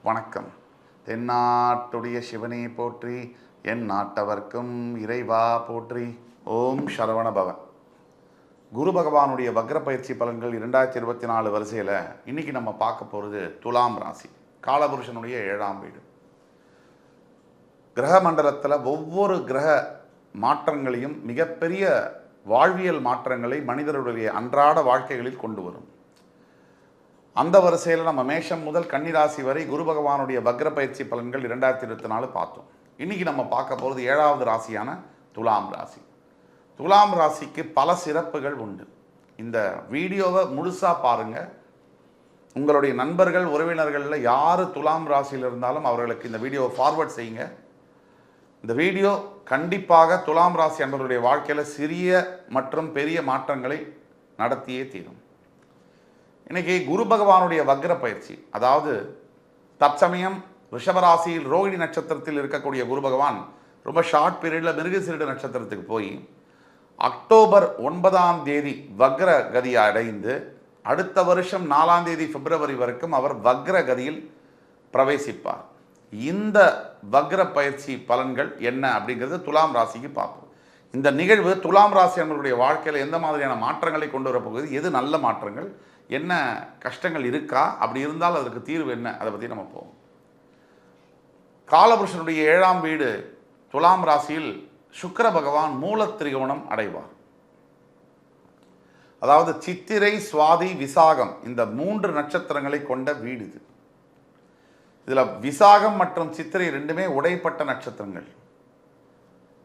வணக்கம். தென்னாட்டுடைய சிவனே போற்றி, என் நாட்டவர்க்கும் இறைவா போற்றி. ஓம் சரவண பவ. குரு பகவானுடைய வக்ர பயிற்சி பலன்கள் 2024 வரிசையில் இன்னைக்கு நம்ம பார்க்க போகிறது துலாம் ராசி, காலபுருஷனுடைய 7ஆம் வீடு. கிரக மண்டலத்தில் ஒவ்வொரு கிரக மாற்றங்களையும் மிகப்பெரிய வாழ்வியல் மாற்றங்களை மனிதர்களுடைய அன்றாட வாழ்க்கைகளில் கொண்டு வரும். அந்த வரிசையில் நம்ம மேஷம் முதல் கன்னிராசி வரை குரு பகவானுடைய வக்ர பயிற்சி பலன்கள் 2024 பார்த்தோம். இன்றைக்கி நம்ம பார்க்க போகிறது 7வது ராசியான துலாம் ராசி. துலாம் ராசிக்கு பல சிறப்புகள் உண்டு. இந்த வீடியோவை முழுசாக பாருங்கள். உங்களுடைய நண்பர்கள் உறவினர்களில் யார் துலாம் ராசியில் இருந்தாலும் அவர்களுக்கு இந்த வீடியோவை ஃபார்வர்ட் செய்யுங்க. இந்த வீடியோ கண்டிப்பாக துலாம் ராசி அன்பர்களுடைய வாழ்க்கையில் சிறிய மற்றும் பெரிய மாற்றங்களை நடத்தியே தீரும். இன்றைக்கி குரு பகவானுடைய வக்ர பயிற்சி, அதாவது தற்சமயம் ரிஷபராசியில் ரோகிணி நட்சத்திரத்தில் இருக்கக்கூடிய குரு பகவான் ரொம்ப ஷார்ட் பீரியடில் மிருகசீரிட நட்சத்திரத்துக்கு போய் அக்டோபர் 9ஆம் தேதி வக்ர கதியை அடைந்து அடுத்த வருஷம் 4ஆம் தேதி பிப்ரவரி வரைக்கும் அவர் வக்ர கதியில் பிரவேசிப்பார். இந்த வக்ர பயிற்சி பலன்கள் என்ன அப்படிங்கிறது துலாம் ராசிக்கு பார்ப்போம். இந்த நிகழ்வு துலாம் ராசி அவர்களுடைய வாழ்க்கையில் எந்த மாதிரியான மாற்றங்களை கொண்டு வரப்போகுது, எது நல்ல மாற்றங்கள், என்ன கஷ்டங்கள் இருக்கா, அப்படி இருந்தால் அதற்கு தீர்வு என்ன, அதை பற்றி நம்ம போவோம். காலபுருஷனுடைய 7ஆம் வீடு துலாம் ராசியில் சுக்கிர பகவான் மூலத்திரிகோணம் அடைவார். அதாவது சித்திரை, சுவாதி, விசாகம் இந்த 3 நட்சத்திரங்களை கொண்ட வீடு இது. இதில் விசாகம் மற்றும் சித்திரை ரெண்டுமே உடைப்பட்ட நட்சத்திரங்கள்.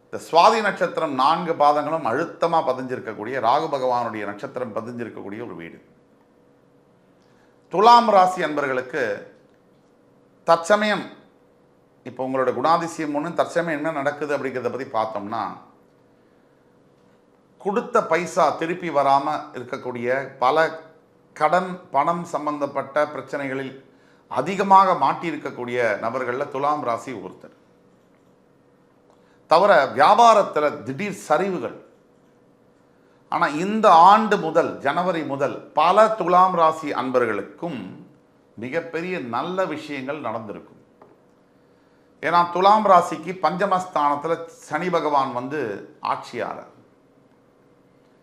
இந்த சுவாதி நட்சத்திரம் 4 பாதங்களும் அழுத்தமாக பதிஞ்சிருக்கக்கூடிய ராகு பகவானுடைய நட்சத்திரம் பதிஞ்சிருக்கக்கூடிய ஒரு வீடு. துலாம் ராசி அன்பர்களுக்கு தற்சமயம் இப்போ உங்களோட குணாதிசயம் ஒன்று, தற்சமயம் என்ன நடக்குது அப்படிங்கிறத பற்றி பார்த்தோம்னா, கொடுத்த பைசா திருப்பி வராமல் இருக்கக்கூடிய பல கடன் பணம் சம்பந்தப்பட்ட பிரச்சனைகளில் அதிகமாக மாட்டியிருக்கக்கூடிய நபர்களில் துலாம் ராசி ஒருத்தர். தவிர வியாபாரத்தில் திடீர் சரிவுகள். ஆனால் இந்த ஆண்டு முதல் ஜனவரி முதல் பல துலாம் ராசி அன்பர்களுக்கும் மிகப்பெரிய நல்ல விஷயங்கள் நடந்திருக்கும். ஏன்னா துலாம் ராசிக்கு பஞ்சமஸ்தானத்தில் சனி பகவான் வந்து ஆட்சியாளர்.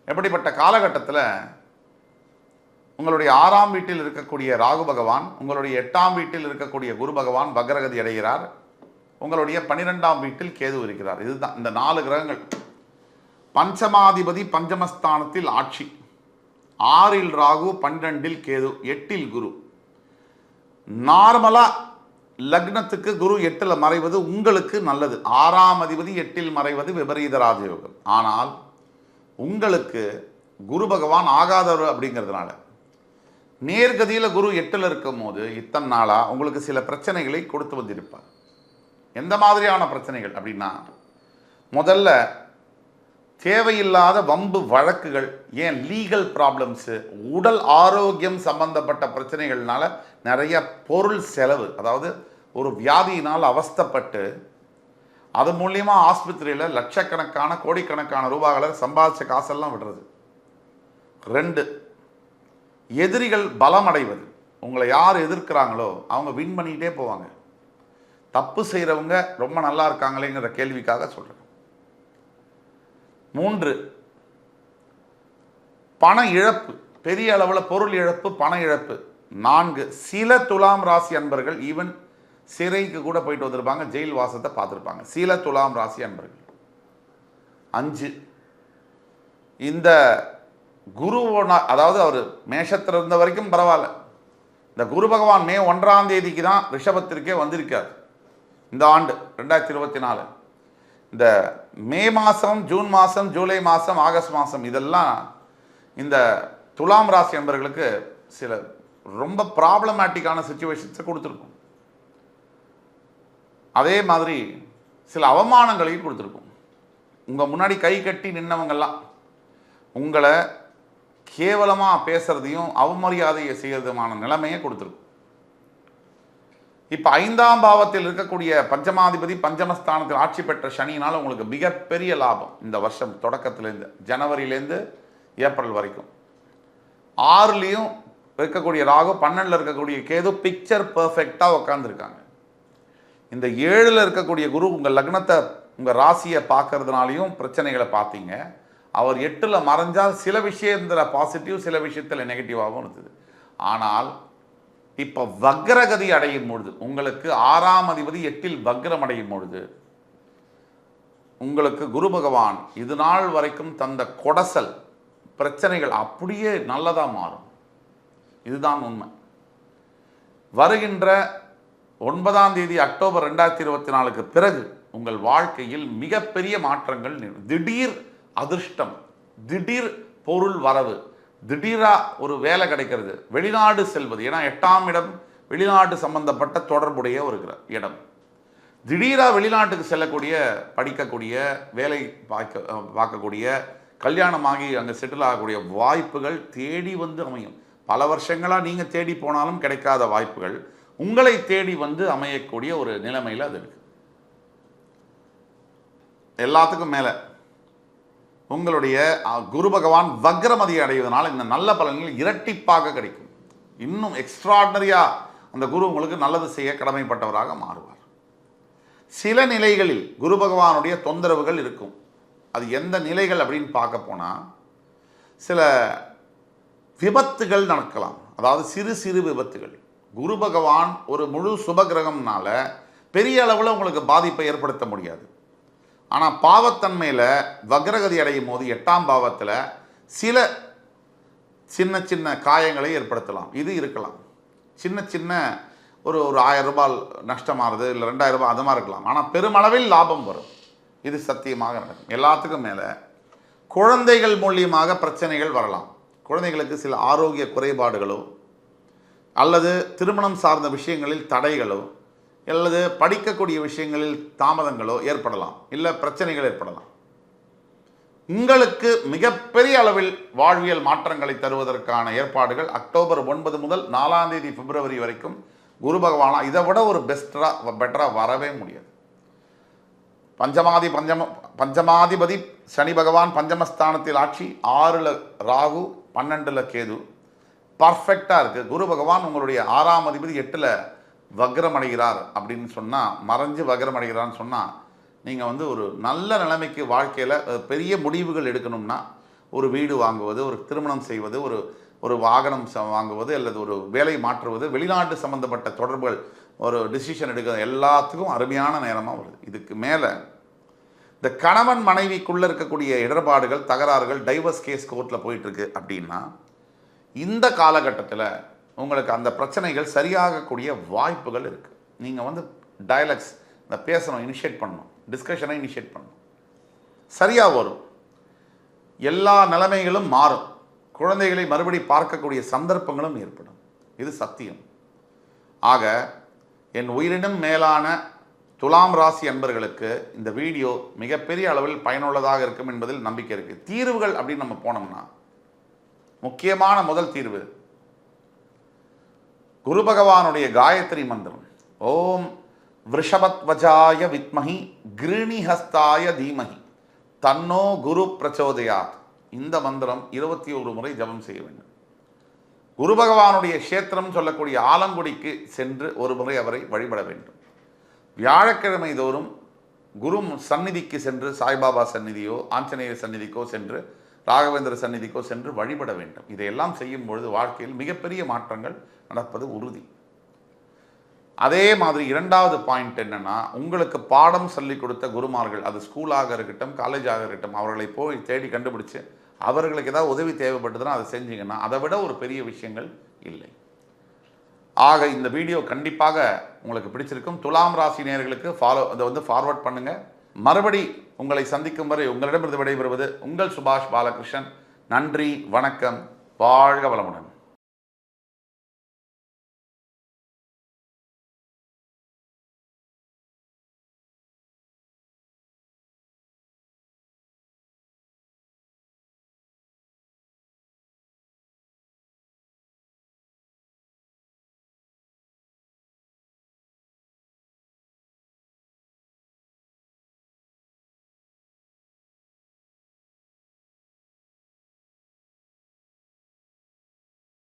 எப்படிப்பட்ட காலகட்டத்தில் உங்களுடைய 6ஆம் வீட்டில் இருக்கக்கூடிய ராகு பகவான், உங்களுடைய 8ஆம் வீட்டில் இருக்கக்கூடிய குரு பகவான் வக்ரகதி அடைகிறார். உங்களுடைய 12ஆம் வீட்டில் கேது இருக்கிறார். இதுதான் இந்த 4 கிரகங்கள். பஞ்சமாதிபதி பஞ்சமஸ்தானத்தில் ஆட்சி, 6இல் ராகு, 12இல் கேது, 8இல் குரு. நார்மலாக லக்னத்துக்கு குரு 8ல் மறைவது உங்களுக்கு நல்லது. 6ஆம் அதிபதி 8ல் மறைவது விபரீத ராஜயோகம். ஆனால் உங்களுக்கு குரு பகவான் ஆகாதவர் அப்படிங்கிறதுனால நேர்கதியில் குரு 8ல் இருக்கும் போது இத்தனை நாளாக உங்களுக்கு சில பிரச்சனைகளை கொடுத்து வந்திருப்பார். எந்த மாதிரியான பிரச்சனைகள் அப்படின்னா, முதல்ல தேவையில்லாத வம்பு வழக்குகள், ஏன் லீகல் ப்ராப்ளம்ஸு, உடல் ஆரோக்கியம் சம்பந்தப்பட்ட பிரச்சனைகள்னால நிறைய பொருள் செலவு, அதாவது ஒரு வியாதியினால் அவஸ்தைப்பட்டு அது மூலியமாக ஆஸ்பத்திரியில் லட்சக்கணக்கான கோடிக்கணக்கான ரூபாய்களை சம்பாதிச்ச காசெல்லாம் விடுறது. 2, எதிரிகள் பலம் அடைவது. உங்களை யார் எதிர்க்கிறாங்களோ அவங்க வின் பண்ணிக்கிட்டே போவாங்க. தப்பு செய்கிறவங்க ரொம்ப நல்லா இருக்காங்களேங்கிற கேள்விக்காக சொல்கிறேன். 3, பண இழப்பு, பெரிய அளவில் பொருள் இழப்பு, பண இழப்பு. 4, சில துலாம் ராசி அன்பர்கள் ஈவன் சிறைக்கு கூட போயிட்டு வந்திருப்பாங்க, ஜெயில் வாசத்தை பார்த்துருப்பாங்க, சில துலாம் ராசி அன்பர்கள். 5, இந்த குருவோட, அதாவது அவர் மேஷத்தில் இருந்த வரைக்கும் பரவாயில்ல, இந்த குரு பகவான் மே 1ஆம் தேதிக்கு தான் ரிஷபத்திற்கே வந்திருக்கார். இந்த ஆண்டு 2024 இந்த மே மாதம், ஜூன் மாதம், ஜூலை மாதம், ஆகஸ்ட் மாதம் இதெல்லாம் இந்த துலாம் ராசி அன்பர்களுக்கு சில ரொம்ப ப்ராப்ளமேட்டிக்கான சிச்சுவேஷன்ஸை கொடுத்துருக்கும். அதே மாதிரி சில அவமானங்களையும் கொடுத்துருக்கும். உங்கள் முன்னாடி கை கட்டி நின்னவங்கெல்லாம் உங்களை கேவலமாக பேசுகிறதையும் அவமரியாதையை செய்கிறதுமான நிலைமையை கொடுத்துருக்கும். இப்போ 5ஆம் பாவத்தில் இருக்கக்கூடிய பஞ்சமாதிபதி பஞ்சமஸ்தானத்தில் ஆட்சி பெற்ற சனியினால் உங்களுக்கு மிகப்பெரிய லாபம். இந்த வருஷம் தொடக்கத்திலேருந்து ஜனவரியிலேருந்து ஏப்ரல் வரைக்கும் 6லையும் இருக்கக்கூடிய ராகு 12ல் இருக்கக்கூடிய கேது பிக்சர் பர்ஃபெக்டாக உட்காந்துருக்காங்க. இந்த 7ல் இருக்கக்கூடிய குரு உங்கள் லக்னத்தை உங்கள் ராசியை பார்க்கறதுனாலையும் பிரச்சனைகளை பார்த்தீங்க. அவர் 8ல் மறைஞ்சால் சில விஷயத்தில் பாசிட்டிவ், சில விஷயத்தில் நெகட்டிவாகவும் இருந்தது. ஆனால் இப்போ வக்ரகதி அடையும் பொழுது, உங்களுக்கு 6ஆம் அதிபதி 8ல் வக்ரம் அடையும் பொழுது, உங்களுக்கு குரு பகவான் இது நாள் வரைக்கும் தந்த கொடசல் பிரச்சனைகள் அப்படியே நல்லதாக மாறும். இதுதான் உண்மை. வருகின்ற 9ஆம் தேதி அக்டோபர் 2024க்கு பிறகு உங்கள் வாழ்க்கையில் மிகப்பெரிய மாற்றங்கள், திடீர் அதிர்ஷ்டம், திடீர் பொருள் வரவு, திடீரா ஒரு வேலை கிடைக்கிறது, வெளிநாடு செல்வது. ஏன்னா 8ஆம் இடம் வெளிநாடு சம்பந்தப்பட்ட தொடர்புடைய ஒரு இடம். திடீராக வெளிநாட்டுக்கு செல்லக்கூடிய, படிக்கக்கூடிய, வேலை பார்க்கக்கூடிய, கல்யாணமாகி அங்கே செட்டில் ஆகக்கூடிய வாய்ப்புகள் தேடி வந்து அமையும். பல வருஷங்களாக நீங்கள் தேடி போனாலும் கிடைக்காத வாய்ப்புகள் உங்களை தேடி வந்து அமையக்கூடிய ஒரு நிலைமையில் அது இருக்கு. எல்லாத்துக்கும் மேலே உங்களுடைய குரு பகவான் வக்ரமதி அடைவதனால் இந்த நல்ல பலன்கள் இரட்டிப்பாக கிடைக்கும். இன்னும் எக்ஸ்ட்ராடனரியாக அந்த குரு உங்களுக்கு நல்லது செய்ய கடமைப்பட்டவராக மாறுவார். சில நிலைகளில் குரு பகவானுடைய தொந்தரவுகள் இருக்கும். அது எந்த நிலைகள் அப்படின்னு பார்க்க போனால், சில விபத்துகள் நடக்கலாம். அதாவது சிறு சிறு விபத்துகள். குரு பகவான் ஒரு முழு சுபகிரகம்னால பெரிய அளவில் உங்களுக்கு பாதிப்பை ஏற்படுத்த முடியாது. ஆனால் பாவத்தன்மையில் வக்ரகதி அடையும் போது 8ஆம் பாவத்தில் சில சின்ன சின்ன காயங்களை ஏற்படுத்தலாம். இது இருக்கலாம். சின்ன சின்ன ஒரு 1000 ரூபாய் நஷ்டமாகுது, இல்லை 2000 ரூபாய் அது மாதிரி இருக்கலாம். ஆனால் பெருமளவில் லாபம் வரும். இது சத்தியமாக நடக்கும். எல்லாத்துக்கும் மேலே குழந்தைகள் மூலியமாக பிரச்சனைகள் வரலாம். குழந்தைகளுக்கு சில ஆரோக்கிய குறைபாடுகளோ, அல்லது திருமணம் சார்ந்த விஷயங்களில் தடைகளோ, அல்லது படிக்கக்கூடிய விஷயங்களில் தாமதங்களோ ஏற்படலாம், இல்லை பிரச்சனைகள் ஏற்படலாம். உங்களுக்கு மிகப்பெரிய அளவில் வாழ்வியல் மாற்றங்களை தருவதற்கான ஏற்பாடுகள் அக்டோபர் 9 முதல் 4ஆம் தேதி பிப்ரவரி வரைக்கும் குரு பகவானா இதை விட ஒரு பெட்டராக வரவே முடியாது. பஞ்சமாதிபதி சனி பகவான் பஞ்சமஸ்தானத்தில் ஆட்சி, 6ல் ராகு, 12ல் கேது, பர்ஃபெக்டாக இருக்குது. குரு பகவான் உங்களுடைய 6ஆம் அதிபதி 8ல் வக்ரம் அடைகிறார் அப்படின்னு சொன்னால், மறைஞ்சு வக்ரம் அடைகிறான்னு சொன்னால், நீங்கள் வந்து ஒரு நல்ல நிலைமைக்கு வாழ்க்கையில் பெரிய முடிவுகள் எடுக்கணும்னா, ஒரு வீடு வாங்குவது, ஒரு திருமணம் செய்வது, ஒரு வாகனம் வாங்குவது, அல்லது ஒரு வேலை மாற்றுவது, வெளிநாட்டு சம்மந்தப்பட்ட தொடர்புகள், ஒரு டிசிஷன் எடுக்கிறது, எல்லாத்துக்கும் அருமையான நேரமாக வருது. இதுக்கு மேலே இந்த கணவன் மனைவிக்குள்ளே இருக்கக்கூடிய இடர்பாடுகள், தகராறுகள், டைவர்ஸ் கேஸ் கோர்ட்டில் போயிட்டுருக்கு அப்படின்னா, இந்த காலகட்டத்தில் உங்களுக்கு அந்த பிரச்சனைகள் சரியாகக்கூடிய வாய்ப்புகள் இருக்குது. நீங்கள் வந்து டயலாக்ஸ் இந்த பேசணும், இனிஷியேட் பண்ணணும், டிஸ்கஷனை இனிஷியேட் பண்ணணும், சரியாக வரும். எல்லா நிலைமைகளும் மாறும். குழந்தைகளை மறுபடி பார்க்கக்கூடிய சந்தர்ப்பங்களும் ஏற்படும். இது சத்தியம். ஆக என் உயிரினும் மேலான துலாம் ராசி அன்பர்களுக்கு இந்த வீடியோ மிகப்பெரிய அளவில் பயனுள்ளதாக இருக்கும் என்பதில் நம்பிக்கை இருக்குது. தீர்வுகள் அப்படின்னு நம்ம போனோம்னா, முக்கியமான முதல் தீர்வு குரு பகவானுடைய காயத்ரி மந்திரம். ஓம் விருஷபத்வஜாய வித்மஹி கிருணிஹஸ்தாய தீமஹி தன்னோ குரு பிரச்சோதயாத். இந்த மந்திரம் 21 முறை ஜபம் செய்ய வேண்டும். குரு பகவானுடைய க்ஷேத்திரம் சொல்லக்கூடிய ஆலங்குடிக்கு சென்று ஒரு முறை அவரை வழிபட வேண்டும். வியாழக்கிழமை தோறும் குரு சந்நிதிக்கு சென்று, சாய்பாபா சந்நிதியோ ஆஞ்சநேயர் சந்நிதிக்கோ சென்று, ராகவேந்திர சந்நிதிக்கோ சென்று வழிபட வேண்டும். இதையெல்லாம் செய்யும் பொழுது வாழ்க்கையில் மிகப்பெரிய மாற்றங்கள் நடப்பது உறுதி. அதே மாதிரி 2வது பாயிண்ட் என்னன்னா, உங்களுக்கு பாடம் சொல்லிக் கொடுத்த குருமார்கள், அது ஸ்கூலாக இருக்கட்டும், காலேஜாக இருக்கட்டும், அவர்களை போய் தேடி கண்டுபிடிச்சு அவர்களுக்கு ஏதாவது உதவி தேவைப்பட்டதுன்னா அதை செஞ்சீங்கன்னா அதை விட ஒரு பெரிய விஷயங்கள் இல்லை. ஆக இந்த வீடியோ கண்டிப்பாக உங்களுக்கு பிடிச்சிருக்கும். துலாம் ராசி நேயர்களுக்கு அதை வந்து ஃபார்வர்ட் பண்ணுங்க. மறுபடி உங்களை சந்திக்கும் வரை உங்களிடமிருந்து விடைபெறுவது உங்கள் சுபாஷ் பாலகிருஷ்ணன். நன்றி, வணக்கம், வாழ்க வளமுடன்.